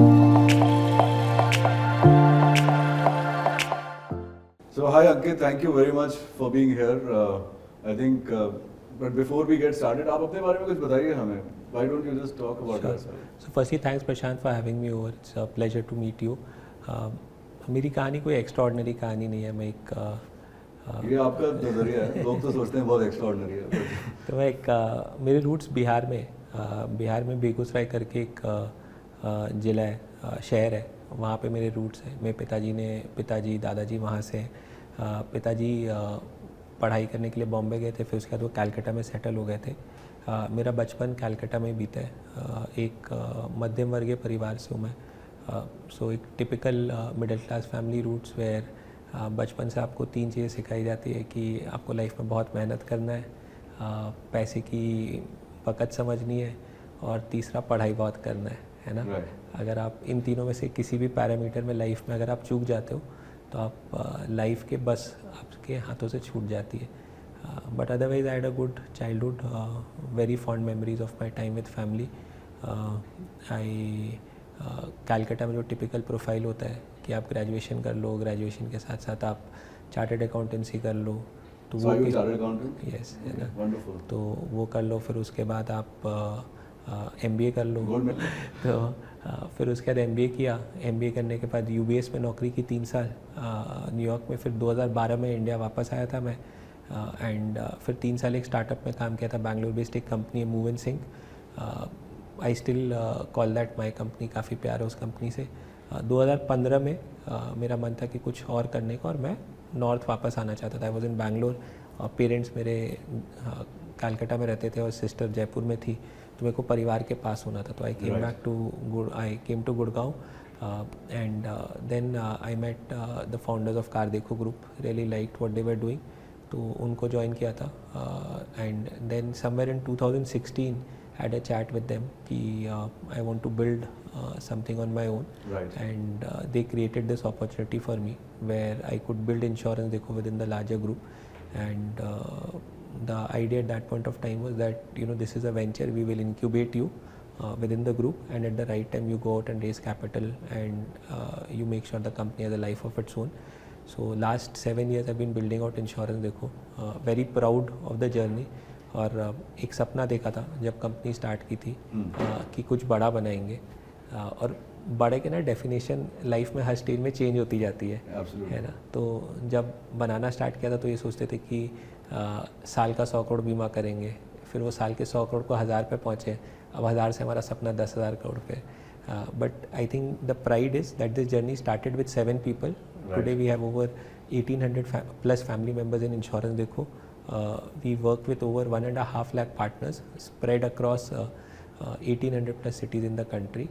So hi Ankit, thank you very much for being here. I think, but before we get started, आप अपने बारे में कुछ बताइए हमें. Why don't you just talk about yourself? So firstly, thanks Prashant for having me over. It's a pleasure to meet you. मेरी कहानी कोई एक्स्ट्रॉर्डनरी कहानी नहीं है. मैं एक ये आपका नजरिया है. लोग तो सोचते हैं बहुत एक्स्ट्रॉर्डनरी है. तो मैं एक मेरे रूट्स बिहार में बेगूसराय करके एक ज़िला है, शहर है. वहाँ पे मेरे रूट्स हैं. मेरे पिताजी दादाजी वहाँ से हैं. पिताजी पढ़ाई करने के लिए बॉम्बे गए थे, फिर उसके बाद वो कलकत्ता में सेटल हो गए थे. मेरा बचपन कलकत्ता में बीता है. एक मध्यम वर्गीय परिवार से हूँ मैं. सो एक typical middle class family roots where बचपन से आपको 3 चीज़ें सिखाई जाती है कि आपको लाइफ में बहुत मेहनत करना है, पैसे की वक़्त समझनी है, और तीसरा पढ़ाई बहुत करना है ना. अगर आप इन तीनों में से किसी भी पैरामीटर में लाइफ में अगर आप चूक जाते हो तो आप लाइफ के बस आपके हाथों से छूट जाती है. But otherwise I had a good childhood, very fond memories of my time with family. I Calcutta में जो टिपिकल प्रोफाइल होता है कि आप ग्रेजुएशन कर लो, ग्रेजुएशन के साथ साथ आप चार्टर्ड अकाउंटेंसी कर लो, तो वो यस है ना, तो वो कर लो. फिर उसके बाद आप MBA कर लो. तो फिर उसके बाद MBA किया. MBA करने के बाद UBS में नौकरी की 3 साल न्यूयॉर्क में. फिर 2012 में इंडिया वापस आया था मैं. एंड फिर 3 साल एक स्टार्टअप में काम किया था. बैंगलोर बेस्ड एक कंपनी है, Move and Sync. I still call that my company. काफ़ी प्यार है उस कंपनी से. 2015 में मेरा मन था कि कुछ और करने का, और मैं नॉर्थ वापस आना चाहता था. I was in Bangalore. Parents मेरे कलकत्ता में रहते थे और सिस्टर जयपुर में थी, तो मेरे को परिवार के पास होना था. तो I came to Gurgaon. And then I met the founders of CarDekho group. Really liked what they were doing, तो उनको ज्वाइन किया था. And then somewhere in 2016 had a chat with them कि I want to build something on my own. And they created this opportunity for me where I could build Insurance Dekho within the larger group. And the idea at that point of time was that, you know, this is a venture, we will incubate you within the group, and at the right time you go out and raise capital, and you make sure the company has a life of its own. So last 7 years I've been building out Insurance Dekho. Very proud of the journey. और एक सपना देखा था जब company start की थी कि कुछ बड़ा बनाएंगे. और बड़े के ना डेफिनेशन लाइफ में हर स्टेज में चेंज होती जाती है ना. तो जब बनाना स्टार्ट किया था तो ये सोचते थे कि साल का 100 करोड़ बीमा करेंगे. फिर वो साल के 100 करोड़ को 1000 पे पहुँचे. अब 1000 से हमारा सपना 10,000 करोड़ पे. But I think the pride is that this journey started with 7 people. Today we have over 1800 plus family members in insurance देखो. We work with over 1.5 lakh partners spread across 1800 plus cities in the country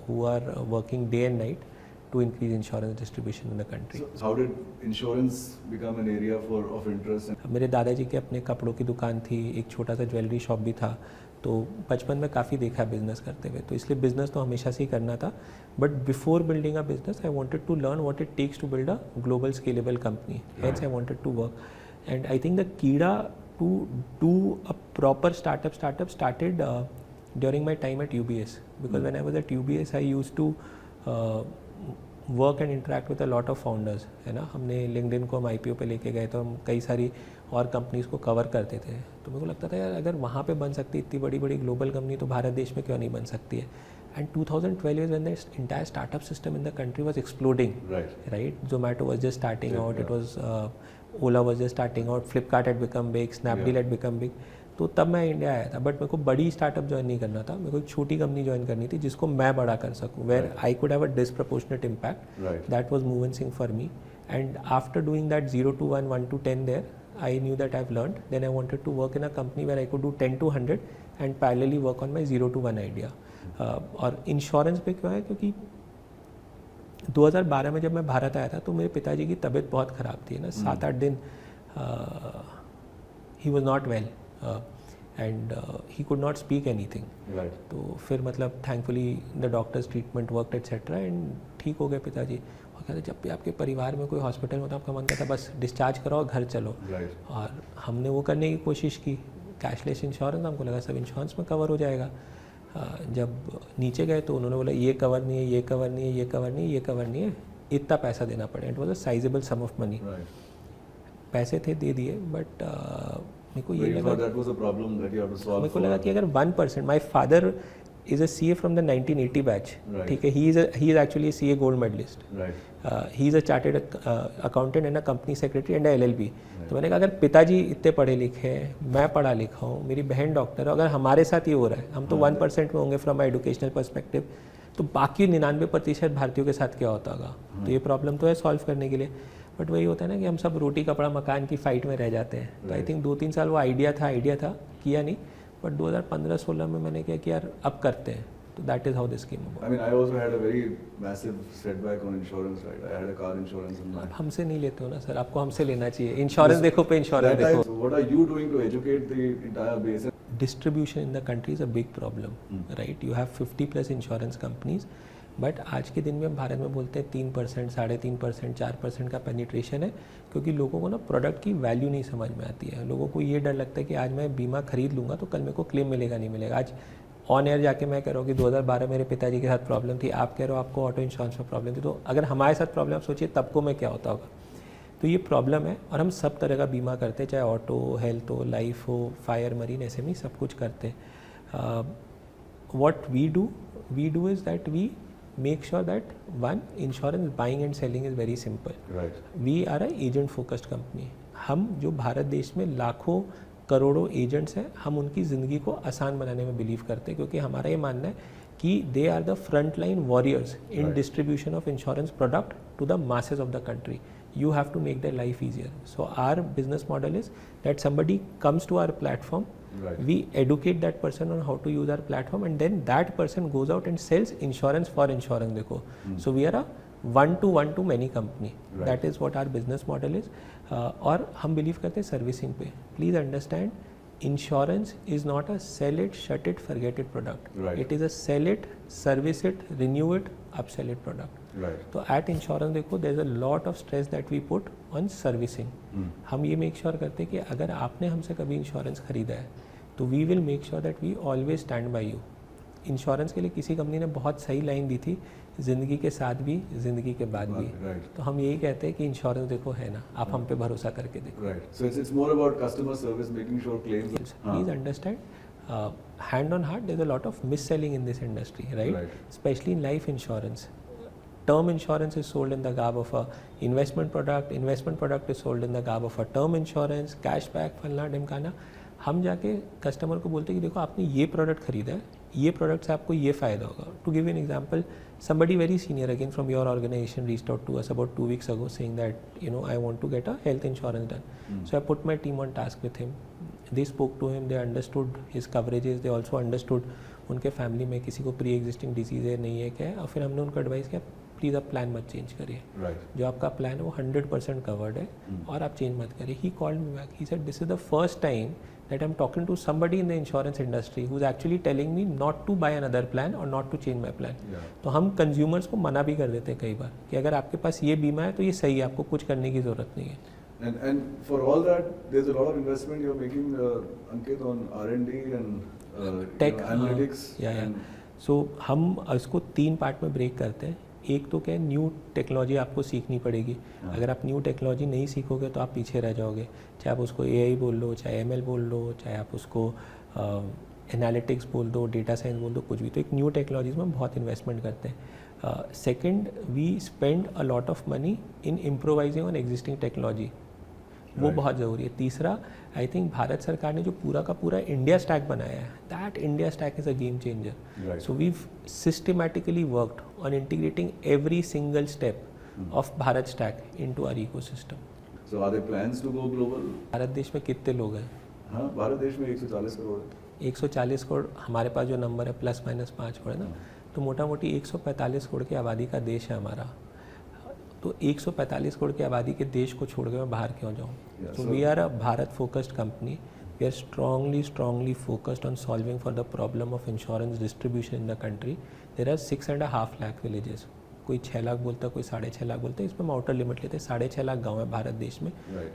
who are working day and night to increase insurance distribution in the country. So how did insurance become an area of interest? मेरे दादाजी के अपने कपड़ों की दुकान थी, एक छोटा सा ज्वेलरी शॉप भी था. तो बचपन में काफ़ी देखा बिज़नेस करते हुए, तो इसलिए बिज़नेस तो हमेशा से ही करना था. But before building a business I wanted to learn what it takes to build a global scalable company. Hence I wanted to work. And I think the Keeda to do a proper startup started during my time at UBS, because when I was at UBS I used to work and interact with a lot of founders, है ना. हमने LinkedIn को हम IPO पे लेके गए, तो हम कई सारी और कंपनीज़ को कवर करते थे. तो मेरे को लगता था यार अगर वहाँ पे बन सकती इतनी बड़ी बड़ी ग्लोबल कंपनी, तो भारत देश में क्यों नहीं बन सकती है. And 2012 is when the entire startup system in the country was exploding. Right? Zomato was just starting out. It was Ola was just starting out. Flipkart had become big. Snapdeal had become big. तो तब मैं India आया था. But मेरे को बड़ी startup join नहीं करना था. मेरे को एक छोटी कंपनी ज्वाइन करनी थी जिसको मैं बड़ा कर सकूँ, where I could have a disproportionate impact. That was Move and Sync for me. And after doing that 0 to 1, 1 to 10 there, I knew that I've learned. Then I wanted to work in a company where I could do 10 to 100 and parallelly work on my 0 to 1 idea. और insurance पे क्यों है, क्योंकि 2012 में जब मैं भारत आया था तो मेरे पिताजी की तबीयत बहुत ख़राब थी ना. 7-8 दिन he was not well and he could not speak anything. तो फिर मतलब thankfully the doctors treatment worked etcetera and ठीक हो गए पिताजी. और कहते जब भी आपके परिवार में कोई हॉस्पिटल में, तो आपका मन करता बस डिस्चार्ज कराओ, घर चलो. और हमने वो करने की कोशिश की. कैशलेस इंश्योरेंस, हमको लगा सब इंश्योरेंस में कवर हो जाएगा. जब नीचे गए तो उन्होंने बोला ये कवर नहीं है, ये कवर नहीं है, ये कवर नहीं है, ये कवर नहीं है, इतना पैसा देना पड़े. It was a sizeable sum of money. पैसे थे, दे दिए, बट मेरे को ये लगा, मेरे को लगा कि अगर 1%, my father is a CA from the 1980 batch. ठीक है, he is actually a CA gold medalist. He is a chartered accountant and a company secretary and a LLB. तो मैंने कहा अगर पिताजी इतने पढ़े लिखे हैं, मैं पढ़ा लिखा हूँ, मेरी बहन डॉक्टर है, अगर हमारे साथ ये हो रहा है, हम तो 1% में होंगे फ्रॉम एजुकेशनल पर्सपेक्टिव, तो बाकी 99% भारतीयों के साथ क्या होता होगा. तो ये प्रॉब्लम तो है सॉल्व करने के लिए, बट वही होता है ना कि हम सब रोटी कपड़ा मकान की फाइट में रह जाते हैं. तो आई थिंक 2-3 साल वो आइडिया था, किया नहीं, बट 2015-16 में मैंने क्या किया, अब करते हैं. तो that is how this came about. I mean, I also had a very massive setback on insurance, right? I had a car insurance in my. आप हमसे नहीं लेते हो ना सर, आपको हमसे लेना चाहिए. इंश्योरेंस देखो पे इंश्योरेंस देखो. What are you doing to educate the entire base? Distribution in the country is a big problem, right? You have 50+ insurance companies, but आज के दिन में भारत में बोलते हैं 3%, 3.5%, 4% का पेनिट्रेशन है, क्योंकि लोगों को ना प्रोडक्ट की वैल्यू नहीं समझ में आती है. लोगों को ये डर लगता है कि आज मैं बीमा खरीद लूँगा तो कल मेरे को क्लेम मिलेगा नहीं मिलेगा. आज ऑन एयर जाके मैं कह रहा हूँ कि 2012 मेरे पिताजी के साथ प्रॉब्लम थी, आप कह रहे हो आपको ऑटो इंश्योरेंस में प्रॉब्लम थी, तो अगर हमारे साथ प्रॉब्लम सोचिए तब को मैं क्या होता होगा. तो ये प्रॉब्लम है, और हम सब तरह का बीमा करते हैं, चाहे ऑटो, हेल्थ हो, लाइफ हो, फायर, मरीन, SME, सब कुछ करते हैं. What we do is that we make sure that one, insurance buying and selling is very simple. Right. We are a agent focused company. हम जो भारत देश में लाखों करोड़ों एजेंट्स हैं, हम उनकी ज़िंदगी को आसान बनाने में बिलीव करते हैं, क्योंकि हमारा ये मानना है कि they are the front line warriors in distribution of insurance product to the masses of the country. You have to make their life easier. So our business model is that somebody comes to our platform. Right. We educate that person on how to use our platform, and then that person goes out and sells insurance for insurance. देखो, so we are a one-to-many company. Right. That is what our business model is. और हम believe करते हैं servicing पे. Please understand, insurance is not a sell it, shut it, forget it product. Right. It is a sell it, service it, renew it, upsell it product. Right. तो at insurance देखो, there is a lot of stress that we put on servicing. हम ये make sure करते हैं कि अगर आपने हमसे कभी इंश्योरेंस खरीदा है तो we will make sure that we always stand by you. Insurance के लिए किसी कंपनी ने बहुत सही लाइन दी थी, ज़िंदगी के साथ भी, ज़िंदगी के बाद भी. तो हम यही कहते हैं कि इंश्योरेंस देखो है ना, आप हम पे भरोसा करके देखो. So it's more about customer service, making sure claims. Please understand, hand on heart, there's a lot of mis-selling in this industry, right? Especially in life insurance. Term insurance is sold in the garb of a investment product. Investment product is sold in the garb of a term insurance, cashback, फलना ढिमकाना. हम जाके customer को बोलते हैं कि देखो आपने ये प्रोडक्ट खरीदा है, ये प्रोडक्ट से आपको ये फ़ायदा होगा. To give an example, somebody very senior again from your organization reached out to us about 2 weeks ago saying that I want to get a health insurance done. So I put my team on task with him. They spoke to him, they understood his coverages, they also understood उनके family में किसी को pre existing disease है, नहीं है, क्या है, और फिर हमने उनको एडवाइस किया प्लीज़ आप प्लान मत चेंज करिए. जो आपका प्लान है वो 100% कवर्ड है, और आप चेंज मत करिए. He called me back, he said this is the first time that I'm talking to somebody in the insurance industry who's actually telling me not to buy another plan or not to change my plan. तो हम consumers को मना भी कर देते हैं कई बार कि अगर आपके पास ये बीमा है तो ये सही है, आपको कुछ करने की ज़रूरत नहीं है. And for all that, there's a lot of investment you're making, Ankit, on R&D and tech analytics. So हम इसको 3 पार्ट में ब्रेक करते हैं. एक तो क्या है, न्यू टेक्नोलॉजी आपको सीखनी पड़ेगी. अगर आप न्यू टेक्नोलॉजी नहीं सीखोगे तो आप पीछे रह जाओगे. चाहे आप उसको AI बोल लो, चाहे ML बोल लो, चाहे आप उसको एनालिटिक्स बोल दो, डेटा साइंस बोल दो, कुछ भी. तो एक न्यू टेक्नोलॉजीज में हम बहुत इन्वेस्टमेंट करते हैं. Second, we spend a lot of money in improvising on existing technology, वो बहुत ज़रूरी है. तीसरा, आई थिंक भारत सरकार ने जो पूरा का पूरा इंडिया स्टैक बनाया है, that India stack is a game changer. So we systematically worked on integrating every single step of Bharat stack into our ecosystem. So are there plans to go global? Bharat देश में कितने लोग हैं? हाँ, भारत देश में 140 करोड़ है. 140 करोड़ हमारे पास जो नंबर है ±5 करोड़ है ना, तो मोटा मोटी 145 करोड़ की आबादी का देश है हमारा. तो 145 करोड़ की आबादी के देश को छोड़ के मैं बाहर क्यों जाऊँ? तो we are a Bharat focused company. We are strongly focused on solving for the problem of insurance distribution in the country. There are 6.5 lakh villages. कोई 6 लाख बोलता है, कोई 6.5 लाख बोलता है. इसमें हम आउटर लिमिट लेते हैं. 6.5 लाख गाँव है भारत देश में.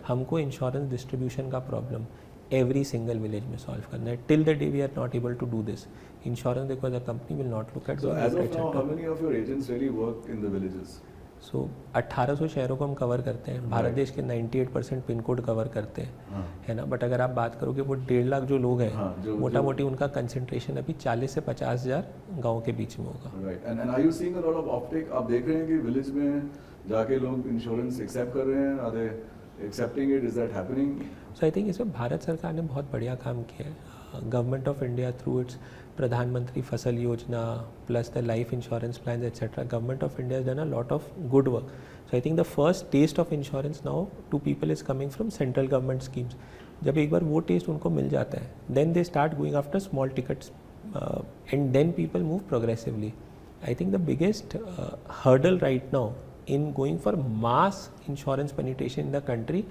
हमको इंश्योरेंस डिस्ट्रीब्यूशन का प्रॉब्लम एवरी सिंगल विलेज में सॉल्व करना है. Till the day we are not able to do this, InsuranceDekho the company will not look at. So as of now, how many of your agents really work in the villages? सो 1800 शहरों को हम cover करते हैं. भारत देश के 98% pin code cover करते हैं, है ना. बट अगर आप बात करोगे वो 1.5 लाख जो लोग हैं, मोटा मोटी उनका कंसंट्रेशन अभी 40 से 50,000 गाँव के बीच में होगा. Right. And are you seeing a lot of uptake? आप देख रहे हैं कि विलेज में जाके लोग इंश्योरेंस एक्सेप्ट कर रहे हैं? Are they accepting it? Is that happening? So I think इसमें भारत सरकार ने बहुत बढ़िया काम किया है. Government of India through its प्रधानमंत्री फसल योजना plus the life insurance plan etcetera, government of India has done a lot of good work. So I think the first taste of insurance now to people is coming from central government schemes. जब एक बार वो test उनको मिल जाता है, then they start going after small tickets and then people move progressively. I think the biggest hurdle right now in going for mass insurance penetration in the country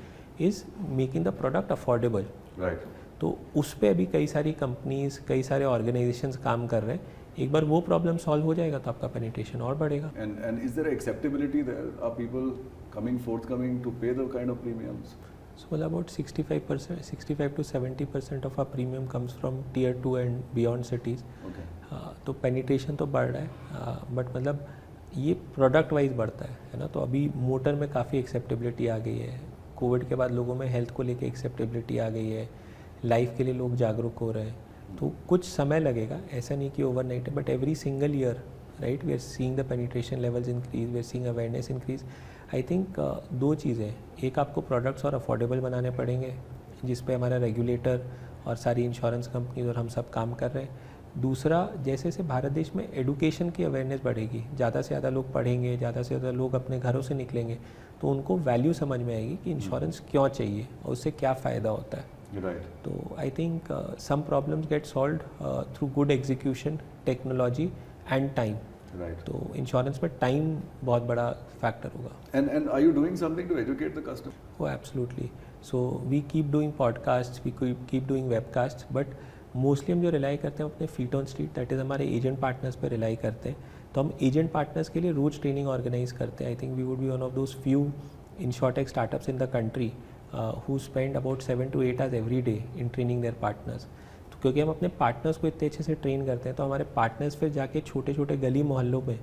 is making the product affordable. Right. तो उस पर अभी कई सारी companies, कई सारे organisations काम कर रहे हैं. एक बार वो प्रॉब्लम सॉल्व हो जाएगा तो आपका पेनिट्रेशन और बढ़ेगा. And is there acceptability there? Are people forthcoming to pay the kind of premiums? So well, about 65%, 65 to 70% of our premium comes from tier 2 and beyond cities. Okay. तो penetration तो बढ़ रहा है, बट मतलब ये product wise बढ़ता है ना. तो अभी मोटर में काफ़ी एक्सेप्टेबिलिटी आ गई है. कोविड के बाद लोगों में हेल्थ को लेके एक्सेप्टेबिलिटी आ गई है. लाइफ के लिए लोग जागरूक हो रहे हैं. तो कुछ समय लगेगा, ऐसा नहीं कि ओवरनाइट है, but every single year right we are seeing the penetration levels increase, we are seeing awareness increase. I think दो चीज़ें, एक आपको प्रोडक्ट्स और अफोर्डेबल बनाने पड़ेंगे जिस पे हमारा रेगुलेटर और सारी इंश्योरेंस कंपनीज और हम सब काम कर रहे हैं. दूसरा, जैसे जैसे भारत देश में एडुकेशन की अवेयरनेस बढ़ेगी, ज़्यादा से ज़्यादा लोग पढ़ेंगे, ज़्यादा से ज़्यादा लोग अपने घरों से निकलेंगे, तो उनको वैल्यू समझ में आएगी कि इंश्योरेंस क्यों चाहिए और उससे क्या फ़ायदा होता है. Right. तो I think some problems get solved through good execution, technology and time. Right. तो इंश्योरेंस में टाइम बहुत बड़ा फैक्टर होगा. And are you doing something to educate the customer? Oh, absolutely. So we keep doing podcasts, we keep doing webcasts, but mostly हम जो rely करते हैं अपने feet on street, that is हमारे एजेंट पार्टनर्स पे rely करते हैं. तो हम एजेंट पार्टनर्स के लिए रोज ट्रेनिंग ऑर्गेनाइज करते हैं. I think we would be one of those few insurtech startups in the country who spend about 7 to 8 hours every day in training their partners. तो क्योंकि हम अपने पार्टनर्स को इतने अच्छे से ट्रेन करते हैं, तो हमारे पार्टनर्स फिर जाके छोटे छोटे गली मोहल्लों में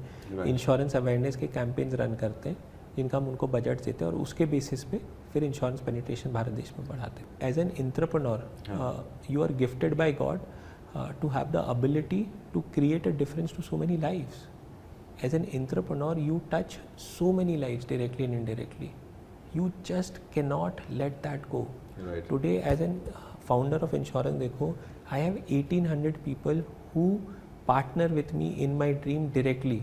इंश्योरेंस अवेयरनेस के कैंपेन्स रन करते हैं, जिनका हम उनको बजट देते हैं और उसके बेसिस पे फिर इंश्योरेंस पेनिट्रेशन भारत देश में बढ़ाते हैं. As an entrepreneur you are gifted by God to have the ability to create a difference to so many lives. As an entrepreneur you touch so many lives directly and indirectly. You just cannot let that go. Right. Today, as a founder of insurance, देखो, I have 1800 people who partner with me in my dream directly.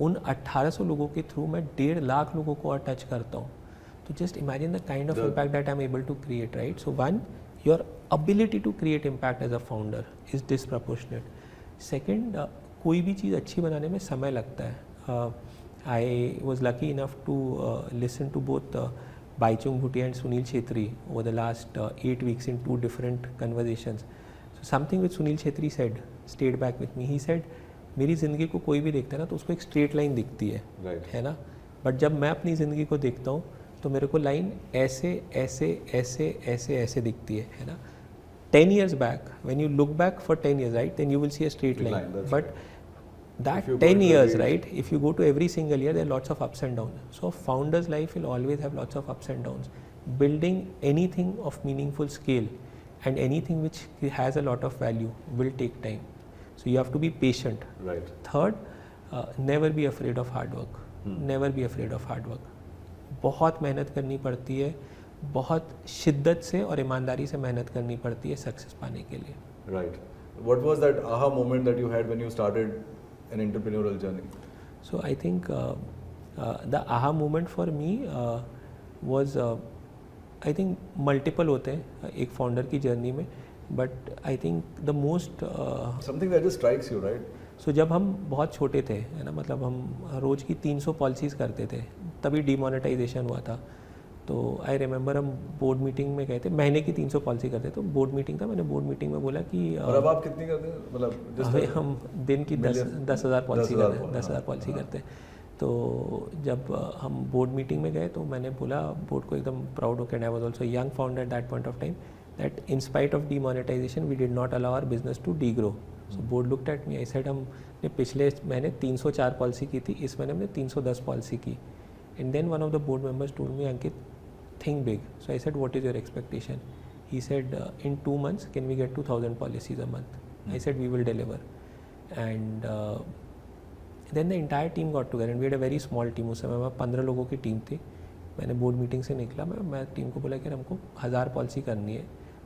उन 1800 लोगों के through मैं 1.5 लाख लोगों को और touch करता हूँ. तो just imagine the kind of impact that I'm able to create, right? So one, your ability to create impact as a founder is disproportionate. Second, कोई भी चीज़ अच्छी बनाने में समय लगता है. I was lucky enough to listen to both Baichung Bhutia and Sunil Chhetri over the last 8 weeks in 2 different conversations. So something which Sunil Chhetri said stayed back with me. He said, मेरी ज़िंदगी को कोई भी देखता है ना तो उसको एक स्ट्रेट लाइन दिखती है, right. है ना. बट जब मैं अपनी ज़िंदगी को देखता हूँ तो मेरे को लाइन ऐसे ऐसे ऐसे ऐसे ऐसे दिखती है ना. 10 years back, when you look back for 10 years, right, then you will see a straight line. But that 10 years, right, if you go to every single year, there are lots of ups and downs. So a founder's life will always have lots of ups and downs. Building anything of meaningful scale and anything which has a lot of value will take time. So you have to be patient. Right. Third, never be afraid of hard work. Never be afraid of hard work. बहुत मेहनत करनी पड़ती है, बहुत शिद्दत से और ईमानदारी से मेहनत करनी पड़ती है सक्सेस पाने के लिए. Right. What was that aha moment that you had when you started an entrepreneurial journey? So I think the aha moment for me was I think multiple होते हैं एक फाउंडर की जर्नी में, but I think the most something that just strikes you, right? So जब हम बहुत छोटे थे, है ना, मतलब हम रोज़ की 300 पॉलिसीज़ करते थे, तभी डिमोनेटाइजेशन हुआ था. तो आई रिमेंबर हम बोर्ड मीटिंग में गए थे, महीने की 300 पॉलिसी करते. तो बोर्ड मीटिंग था, मैंने बोर्ड मीटिंग में बोला कि और अब आप कितनी करते हैं, मतलब हम दिन की 10,000 पॉलिसी करते हैं, 10,000 पॉलिसी करते हैं. तो जब हम बोर्ड मीटिंग में गए तो मैंने बोला बोर्ड को एकदम प्राउड होकर, I was also young founder at that point of time, that in spite of demonetization we did not allow our business to degrow. So board looked at me. I said हमने पिछले महीने 304 policy की थी, इस महीने हमने 310 policy की. And then one of the board members told me, Ankit, think big. So I said, what is your expectation? He said, in 2 months can we get to 1,000 policies a month? I said, we will deliver. And then the entire team got together and we had a very small team. उस समय में 15 लोगों की team थी. मैंने board meeting से निकला, मैं टीम को बोला कि हमको 1000 पॉलिसी करनी है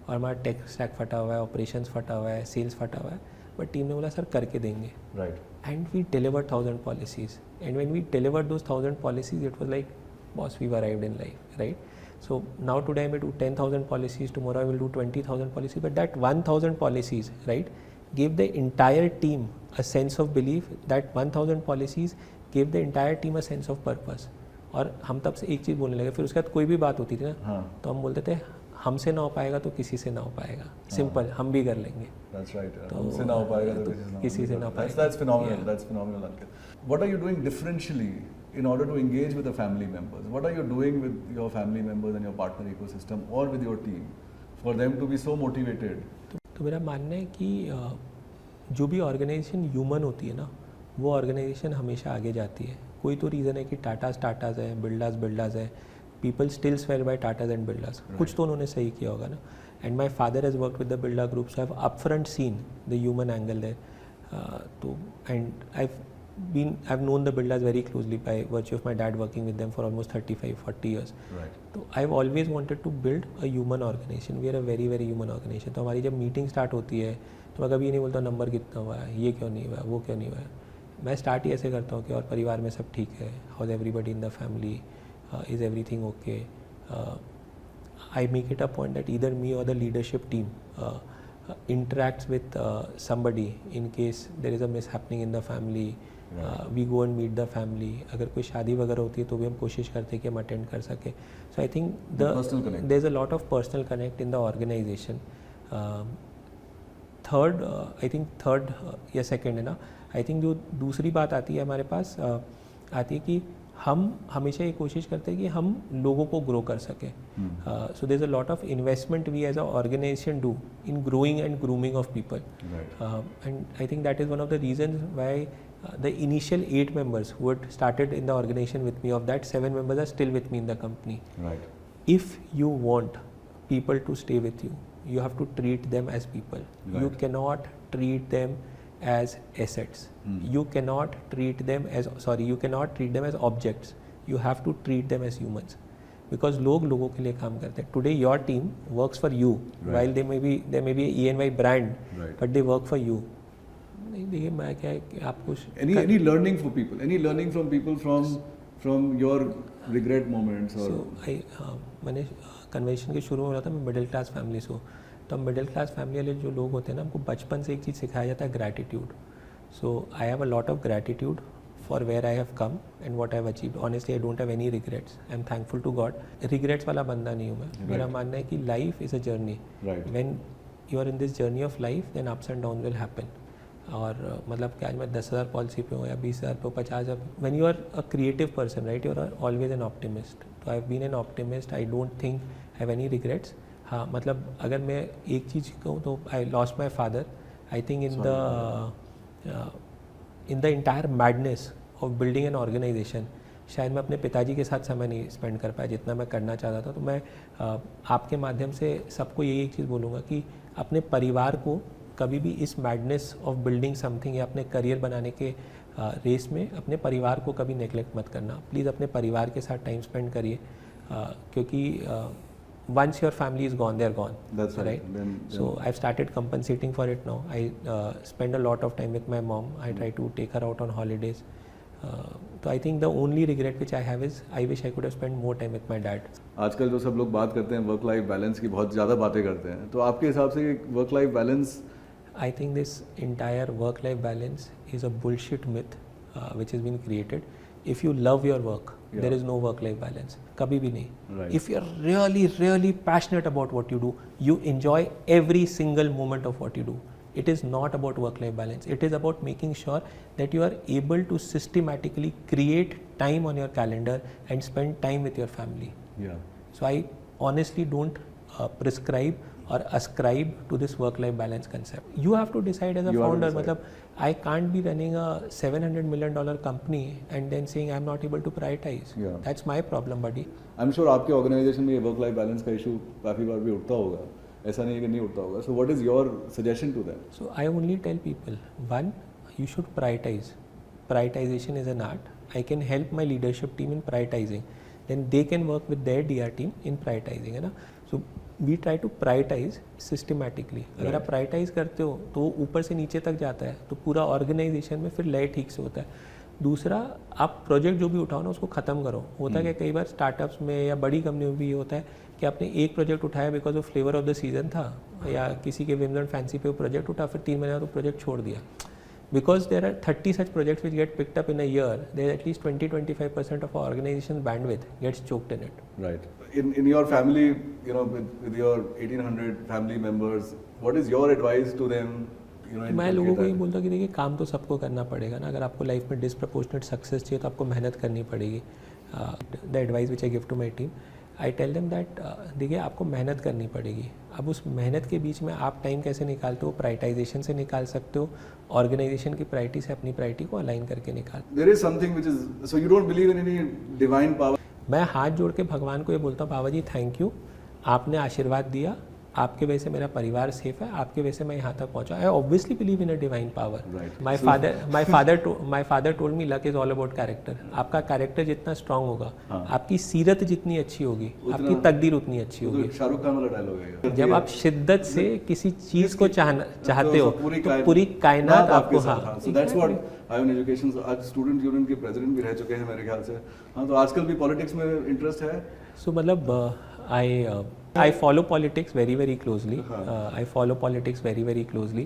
और हमारा टेक स्टैक फटा हुआ है, ऑपरेशंस फटा हुआ है, सेल्स फटा हुआ है, बट टीम ने बोला सर करके देंगे. Right. And we delivered 1000 policies and when we delivered those 1000 policies it was like boss we arrived in life, right? So now today I may do 10,000 policies, tomorrow I will do 20,000 policies, but that 1,000 policies, right, gave the entire team a sense of belief. That 1,000 policies gave the entire team a sense of purpose. और हम तब से एक चीज़ बोलने लगे, फिर उसके बाद कोई भी बात होती थी ना, हाँ. तो हम बोलते थे हमसे ना हो पाएगा तो किसी से ना हो पाएगा. सिंपल, हम भी कर लेंगे. That's right. हमसे ना हो पाएगा तो किसी से ना हो पाएगा. That's phenomenal. Yeah. That's phenomenal, Ankit. What are you doing differentially in order to engage with the family members? What are you doing with your family members and your partner ecosystem or with your team for them to be so motivated? तो मेरा मानना है कि जो भी organisation human होती है ना, वो ऑर्गेनाइजेशन हमेशा आगे जाती है. कोई तो रीज़न है कि टाटाज है, बिरलाज है, people still swear by Tatas and Birlas. कुछ तो उन्होंने सही किया होगा ना. And my father has work with the Birla group, so I have upfront seen the human angle there. तो and I've known the Birlas very closely by virtue of my dad working with them for almost 35-40 years. Right. So I've always wanted to build a human organization. We are a very very human organization. तो हमारी जब meeting start होती है तो मैं कभी ये नहीं बोलता नंबर कितना हुआ है, ये क्यों नहीं हुआ है, वो क्यों नहीं हुआ है. मैं स्टार्ट ही ऐसे करता हूँ कि और परिवार में सब ठीक है, how is everybody in the family, is everything okay. I make it a point that either me or the leadership team interacts with somebody in case there is a mishappening in the family. We go and meet the family. अगर कोई शादी वगैरह होती है तो भी हम कोशिश करते हैं कि हम अटेंड कर सके. So I think there's a lot of personal connect in the organization. Third या second है ना, I think जो दूसरी बात आती है हमारे पास आती है कि हम हमेशा ये कोशिश करते हैं कि हम लोगों को ग्रो कर सकें. So there's a lot of investment we as an organization do in growing and grooming of people. And I think that is one of the reasons why the initial 8 members who had started in the organization with me, of that 7 members are still with me in the company. Right. If you want people to stay with you, you have to treat them as people. Right. You cannot treat them as assets. You cannot treat them as objects. You have to treat them as humans. Because लोगों के लिए काम करते हैं. Today your team works for you. Right. While there may be a E&Y brand, right, but they work for you. नहीं देखिए मैं क्या है कि आप कुछ any learning for people, any learning from people from your regret moments or मैंने conversation के शुरू में बोला था मैं मिडिल क्लास फैमिली से हूँ. तो हम मिडिल क्लास फैमिली वाले जो लोग होते हैं ना, हमको बचपन से एक चीज़ सिखाया जाता है, gratitude. So I have a lot of gratitude for where I have come and what I have achieved. Honestly I don't have any regrets. I am thankful to God. Regrets वाला बंदा नहीं हूँ मैं. मेरा मानना है कि life is a journey. When you are in this journey of life then ups and down will happen. और मतलब कि आज मैं 10,000 पॉलिसी पे हूँ या 20,000 पे, 50,000. When you are a creative person, right, you are always an optimist. तो I have been an optimist. I don't think have any regrets. हाँ मतलब अगर मैं एक चीज़ कहूँ तो I lost my father. I think in the entire madness of building an organization शायद मैं अपने पिताजी के साथ समय नहीं स्पेंड कर पाया जितना मैं करना चाहता था. तो मैं आपके माध्यम से सबको यही एक चीज़ बोलूँगा कि अपने परिवार को कभी भी इस मैडनेस ऑफ बिल्डिंग समथिंग या अपने करियर बनाने के रेस में अपने परिवार को कभी नेग्लेक्ट मत करना. प्लीज़ अपने परिवार के साथ टाइम स्पेंड करिए क्योंकि once your family is gone, they're gone. That's right. So I've started compensating for it now. I spend a lot of time with my mom. I try to take her out on holidays. So I think the only regret which I have is I wish I could have spent more time with my dad. आजकल जो सब लोग बात करते हैं work life balance की, बहुत ज़्यादा बातें करते हैं, तो आपके हिसाब से work life balance? I think this entire work life balance is a bullshit myth which has been created. If you love your work, there is no work life balance. कभी भी नहीं. Right. If you are really really passionate about what you do, you enjoy every single moment of what you do. It is not about work life balance. It is about making sure that you are able to systematically create time on your calendar and spend time with your family. Yeah. So I honestly don't prescribe or ascribe to this work-life balance concept. You have to decide as a founder. मतलब I can't be running a $700 million company and then saying I'm not able to prioritize. Yeah. That's my problem, buddy. I'm sure आपके organisation में ये work life balance का issue काफ़ी बार भी उठता होगा, ऐसा नहीं है कि नहीं उठता होगा. So what is your suggestion to them? So I only tell people, one, you should prioritize. Prioritization is an art. I can help my leadership team in prioritizing. Then they can work with their DR team in prioritizing, है ना. So we try to prioritize systematically. अगर आप prioritize करते हो तो ऊपर से नीचे तक जाता है, तो पूरा ऑर्गेनाइजेशन में फिर लय ठीक से होता है. दूसरा, आप प्रोजेक्ट जो भी उठाओ ना उसको ख़त्म करो. होता है कि कई बार स्टार्टअप्स में या बड़ी कंपनियों में भी ये होता है कि आपने एक प्रोजेक्ट उठाया because of flavour of the season था, या किसी के विम्स एंड फैंसी पे वो प्रोजेक्ट उठा, फिर 3 महीने बाद वो प्रोजेक्ट छोड़ दिया. Because there are 30 such projects which get picked up in a year, there at least 20-25% of our organization's bandwidth gets choked in it. Right. In your family, you know, with your 1800 family members, what is your advice to them? You know, मैं लोगों को ये बोलता हूँ कि देखिए, काम तो सबको करना पड़ेगा ना. अगर आपको लाइफ में डिसप्रपोर्शनेट सक्सेस चाहिए तो आपको मेहनत करनी पड़ेगी. The advice which I give to my team, I tell them that देखिए आपको मेहनत करनी पड़ेगी. अब उस मेहनत के बीच में आप टाइम कैसे निकालते हो? प्रायोरिटाइजेशन से निकाल सकते हो, ऑर्गेनाइजेशन की प्रायोरिटी से अपनी प्रायोरिटी को अलाइन करके निकाल. There is something which is, so you don't believe in any divine power? मैं हाथ जोड़ के भगवान को ये बोलता हूँ, बाबा जी थैंक यू, आपने आशीर्वाद दिया, आपके वजह से मेरा परिवार सेफ है, आपके वजह से मैं यहाँ तक पहुँचा. I obviously believe in a divine power. My father told me luck is all about character. आपका कैरेक्टर जितना स्ट्रांग होगा, आपकी सीरत जितनी अच्छी होगी, आपकी तकदीर उतनी अच्छी होगी. शाहरुख खान वाला डायलॉग है. जब आप शिद्दत से किसी चीज को चाहते हो तो पूरी कायनात आपको. हाँ, so that's what Ion Education. आज स्टूडेंट यूनियन के प्रेसिडेंट भी रह चुके हैं मेरे ख्याल से. हाँ, तो आजकल भी पॉलिटिक्स में इंटरेस्ट है. सो मतलब I follow politics very very closely. I follow politics very very closely.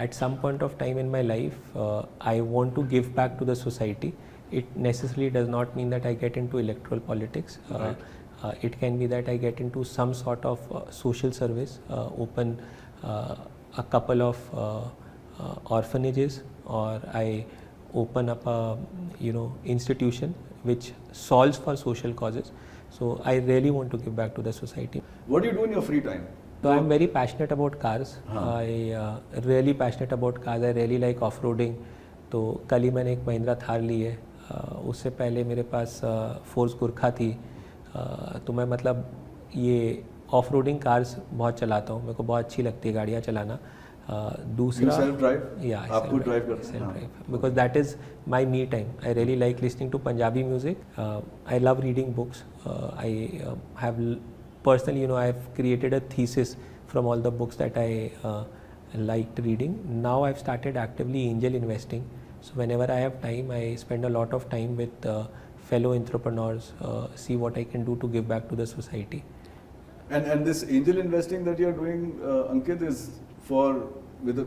At some point of time in my life, I want to give back to the society. It necessarily does not mean that I get into electoral politics. It can be that I get into some sort of social service, open a couple of orphanages, or I open up a institution which solves for social causes. So I really want to give back to the society. What do you do in your free time? So I'm very passionate about cars. I really passionate about cars. I really like off-roading. तो कल ही मैंने एक महिंद्रा थार ली है. उससे पहले मेरे पास force Gurkha थी. तो मैं मतलब ये ऑफ-रोडिंग कार्स बहुत चलाता हूँ. मेरे को बहुत अच्छी लगती है गाड़ियाँ चलाना. दूसरा सेल्फ ड्राइव. या आप खुद ड्राइव करते हैं? Self drive, because that is my me time. I really like listening to Punjabi music. I love reading books. I have personally, I have created a thesis from all the books that I liked reading. Now I've started actively angel investing. So whenever I have time, I spend a lot of time with fellow entrepreneurs, see what I can do to give back to the society. And this angel investing that you're doing, Ankit, is for with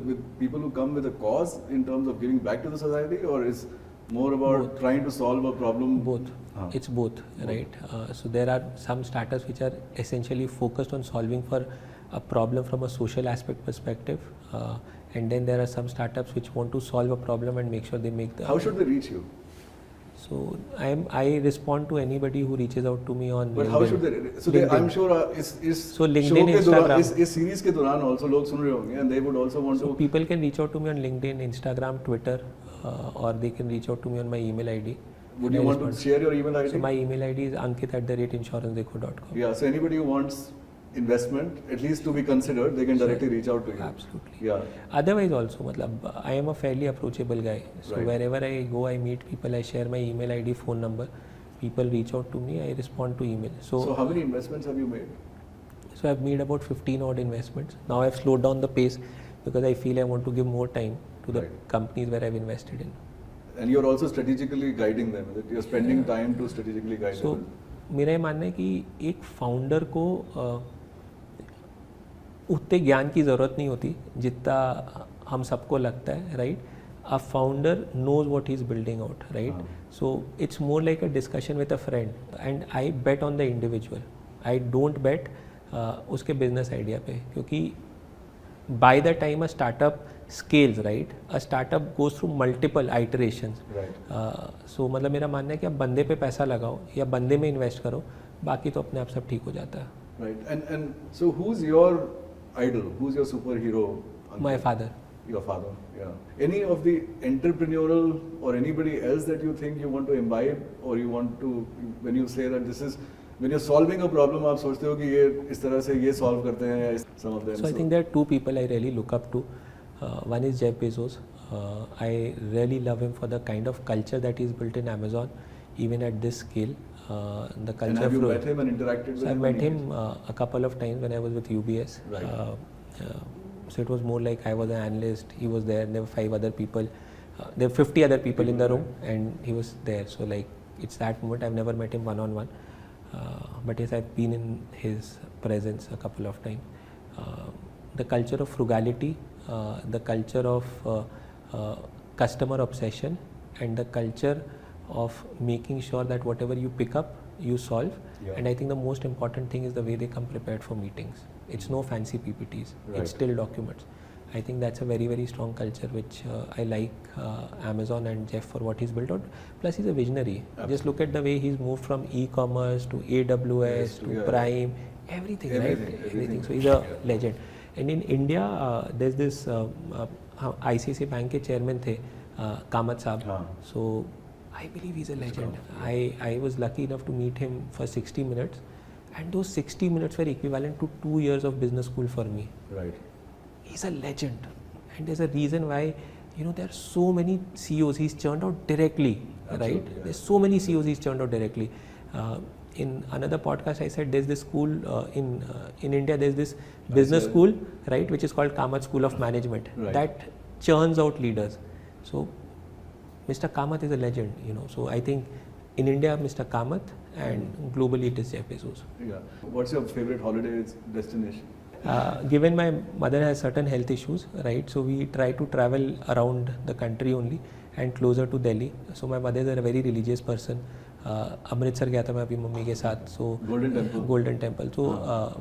people who come with a cause in terms of giving back to the society, or is more about trying to solve a problem? Both. It's both, right? So there are some startups which are essentially focused on solving for a problem from a social aspect perspective, and then there are some startups which want to solve a problem and make sure they make the. How should they reach you? So I respond to anybody who reaches out to me on. But how should they? So they, I'm sure so LinkedIn, Instagram. इस series के दौरान also लोग सुन रहे होंगे, and they would also want to. So people can reach out to me on LinkedIn, Instagram, Twitter, or they can reach out to me on my email ID. Would you want to share your email ID? So my email ID is ankit@insurancedekho.com. Yeah. So anybody who wants investment, at least to be considered, they can directly reach out to you. Absolutely. Yeah. Otherwise also, मतलब I am a fairly approachable guy. So wherever I go, I meet people. I share my email ID, phone number. People reach out to me. I respond to email. So how many investments have you made? So I've made about 15 odd investments. Now I've slowed down the pace because I feel I want to give more time to the companies where I've invested in. And you're also strategically guiding them. You're spending time to strategically guide them. So मेरा ये मानना है कि एक founder को उतने ज्ञान की ज़रूरत नहीं होती जितना हम सबको लगता है, right? A founder knows what he's building out, right? So it's more like a discussion with a friend, and I bet on the individual. I don't bet उसके business idea पे, क्योंकि by the time a startup scales, right, a startup goes through multiple iterations. Right. So मतलब मेरा मानना है कि आप बंदे पे पैसा लगाओ या बंदे में इन्वेस्ट करो, बाकी तो अपने आप सब ठीक हो जाता है. Right. And so who's your idol? Who's your superhero? Uncle? My father. Your father, yeah. Any of the entrepreneurial or anybody else that you think you want to imbibe, or you want to, when you say that this is, when you're solving a problem, आप सोचते हो कि ये इस तरह से ये solve करते हैं, some of them. So I think there are two people I really look up to. One is Jeff Bezos. I really love him for the kind of culture that he's built in Amazon, even at this scale. The culture. And have you met him and interacted with him? I met him a couple of times when I was with UBS. Right. So it was more like I was an analyst, he was there, and there were 5 other people. There were 50 other people in the room, and he was there. So like it's that moment. I've never met him one-on-one, but yes, I've been in his presence a couple of times. The culture of frugality, the culture of customer obsession, and the culture of making sure that whatever you pick up, you solve. Yeah. And I think the most important thing is the way they come prepared for meetings. It's no fancy PPTs. Right. It's still documents. I think that's a very, very strong culture which I like Amazon and Jeff for what he's built out. Plus he's a visionary. Absolutely. Just look at the way he's moved from e-commerce to AWS to Prime, everything, right? Everything. So he's a legend. And in India, there's this ICICI Bank के chairman थे Kamath Saab. So I believe he's a legend. I was lucky enough to meet him for 60 minutes. And those 60 minutes were equivalent to 2 years of business school for me. Right. He's a legend. And there's a reason why, there are so many CEOs he's churned out directly, Absolutely, right? Yeah. There's so many CEOs he's churned out directly. In another podcast, I said there's this school in India, there's this business school, right, which is called Kamath School of Management, Right. that churns out leaders. So Mr. Kamath is a legend, So I think in India, Mr. Kamath, and globally it is Jeff Bezos. Yeah. What's your favorite holiday destination? Given my mother has certain health issues, right, so we try to travel around the country only and closer to Delhi. So my mother is a very religious person. Amritsar गया था मैं अभी mummy के साथ. So golden temple, तो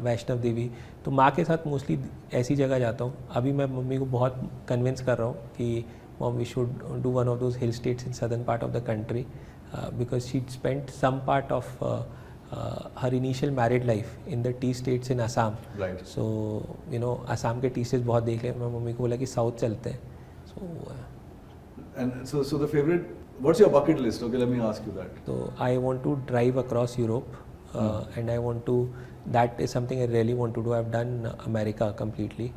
वैष्णव देवी. तो माँ के साथ मोस्टली ऐसी जगह जाता हूँ. अभी मैं मम्मी को बहुत कन्विंस कर रहा हूँ कि Mom, we should do one of those hill states in southern part of the country, because she'd spent some part of her initial married life in the tea states in Assam. Right. So Assam के tea states बहुत देख लिया. मैं mummy को बोला कि south चलते हैं. So and so the favorite, what's your bucket list? Okay, let me ask you that. So I want to drive across Europe, and I want to. That is something I really want to do. I've done America completely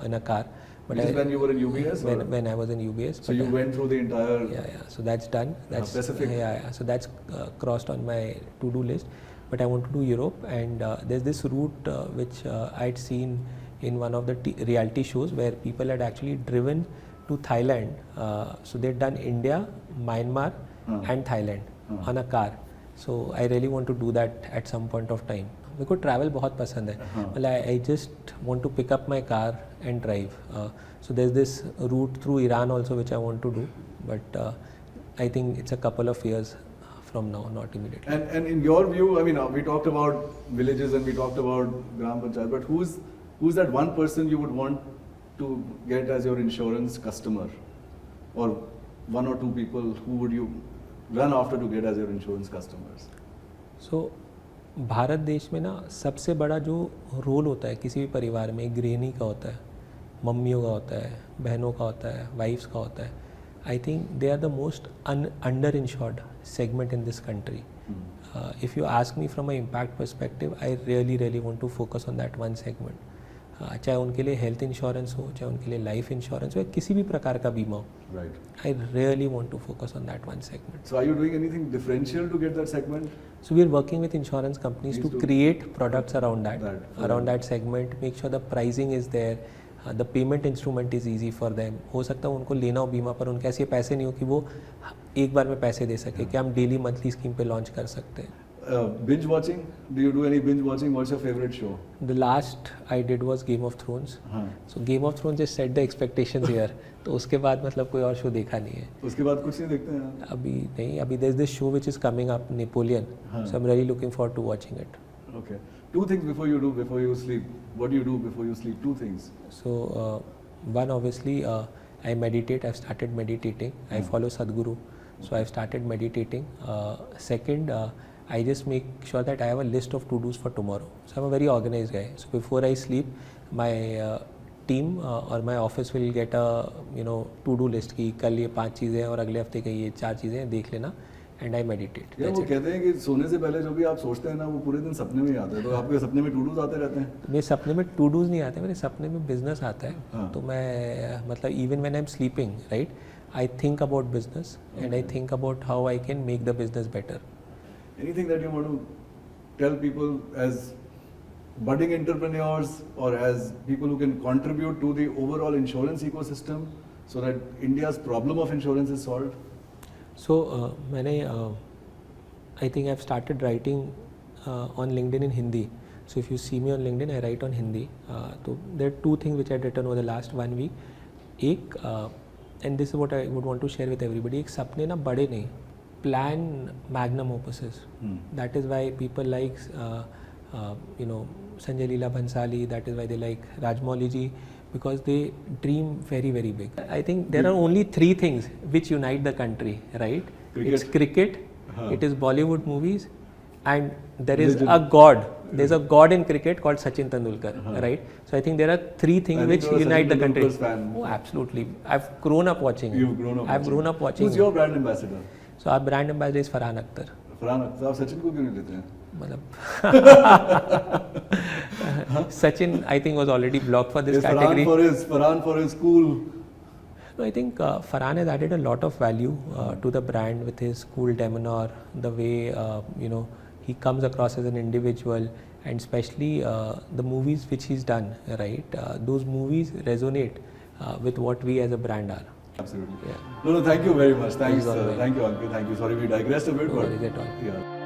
in a car. But This is when you were in UBS? When I was in UBS. So you went through the entire... Yeah. So that's done. That's Pacific? Yeah. So that's crossed on my to-do list. But I want to do Europe, and there's this route which I'd seen in one of the reality shows where people had actually driven to Thailand. So they'd done India, Myanmar and Thailand on a car. So I really want to do that at some point of time. मेरे को travel बहुत पसंद है. मतलब I just want to pick up my car and drive. So there is this route through Iran also which I want to do, but I think it's a couple of years from now, not immediately. And in your view, I mean, we talked about villages and we talked about Gram Panchayat, but who's that one person you would want to get as your insurance customer, or one or two people who would you run after to get as your insurance customers? So Bharat देश में ना सबसे बड़ा जो role होता है किसी भी परिवार में, एक गृहिणी का होता है, मम्मियों का होता है, बहनों का होता है, वाइफ्स का होता है. I think they are the most under-insured segment in this country. If you ask me from an impact perspective, I really want to focus on that one segment. चाहे उनके लिए हेल्थ इंश्योरेंस हो, चाहे उनके लिए लाइफ इंश्योरेंस हो, या किसी भी प्रकार का बीमा हो. Right. I really want to focus on that one segment. So are you doing anything differential to get that segment? So we are working with insurance companies to create products around that segment, make sure the pricing is there. The payment instrument is easy for them. हो सकता है उनको लेना हो बीमा पर उनके ऐसे पैसे नहीं हो कि वो एक बार में पैसे दे सके, कि हम डेली मंथली स्कीम पे लॉन्च कर सकते हैं. Binge watching? Do you do any binge watching? What's your favorite show? The last I did was Game of Thrones. So Game of Thrones just set the expectations here. तो उसके बाद मतलब कोई और शो देखा नहीं है. उसके बाद कुछ नहीं देखते हैं? अभी नहीं. अभी there's this show which is coming up, Napoleon. So I'm really looking forward to watching it. Okay. 2 things before you sleep. What do you do before you sleep? 2 things. So one, obviously I meditate. I've started meditating. I follow Sadhguru. So I've started meditating. Second, I just make sure that I have a list of to-dos for tomorrow. So I'm a very organized guy. So before I sleep, my team or my office will get a to-do list कि कल ये 5 चीज़ें हैं और अगले हफ्ते के ये 4 चीज़ें हैं, देख लेना. And I meditate. वो कहते हैं कि सोने से पहले जो भी आप सोचते हैं ना वो पूरे दिन सपने में ही आता है. तो आपके सपने में to-dos आते रहते हैं? मेरे सपने में to-dos नहीं आते, मेरे सपने में business आता है. हाँ. तो मैं मतलब even when I'm sleeping, right, I think about business and I think about how I can make the business better. Anything that you want to tell people as budding entrepreneurs or as people who can contribute to the overall insurance ecosystem so that India's problem of insurance is solved? So, I think I've started writing on LinkedIn in Hindi. So if you see me on LinkedIn, I write on Hindi. So there are 2 things which I've written over the last 1 week. And this is what I would want to share with everybody. एक सपने ना बड़े नहीं, plan magnum opuses. That is why people like Sanjay Leela Bhansali. That is why they like Rajmouli ji, because they dream very, very big. I think there are only 3 things which unite the country, right? Cricket. It's cricket, it is Bollywood movies, and there is a god. There's a god in cricket called Sachin Tendulkar, right? So I think there are 3 things which unite the country. Fan. Oh, absolutely. I've grown up watching. You've grown up. I've grown up watching. Who's your brand ambassador? So our brand ambassador is Farhan Akhtar. Farhan Akhtar. आप सचिन को क्यों नहीं लेते हैं? Sachin, I think, was already blocked for this category. Farhan for his cool. No, I think Farhan has added a lot of value to the brand with his cool demeanor, the way he comes across as an individual, and especially the movies which he's done, right? Those movies resonate with what we as a brand are. Absolutely. Yeah. No, thank you very much. Thanks. Thank you, Ankit. Thank you. Sorry, we digressed a bit, No but worries at all. Yeah.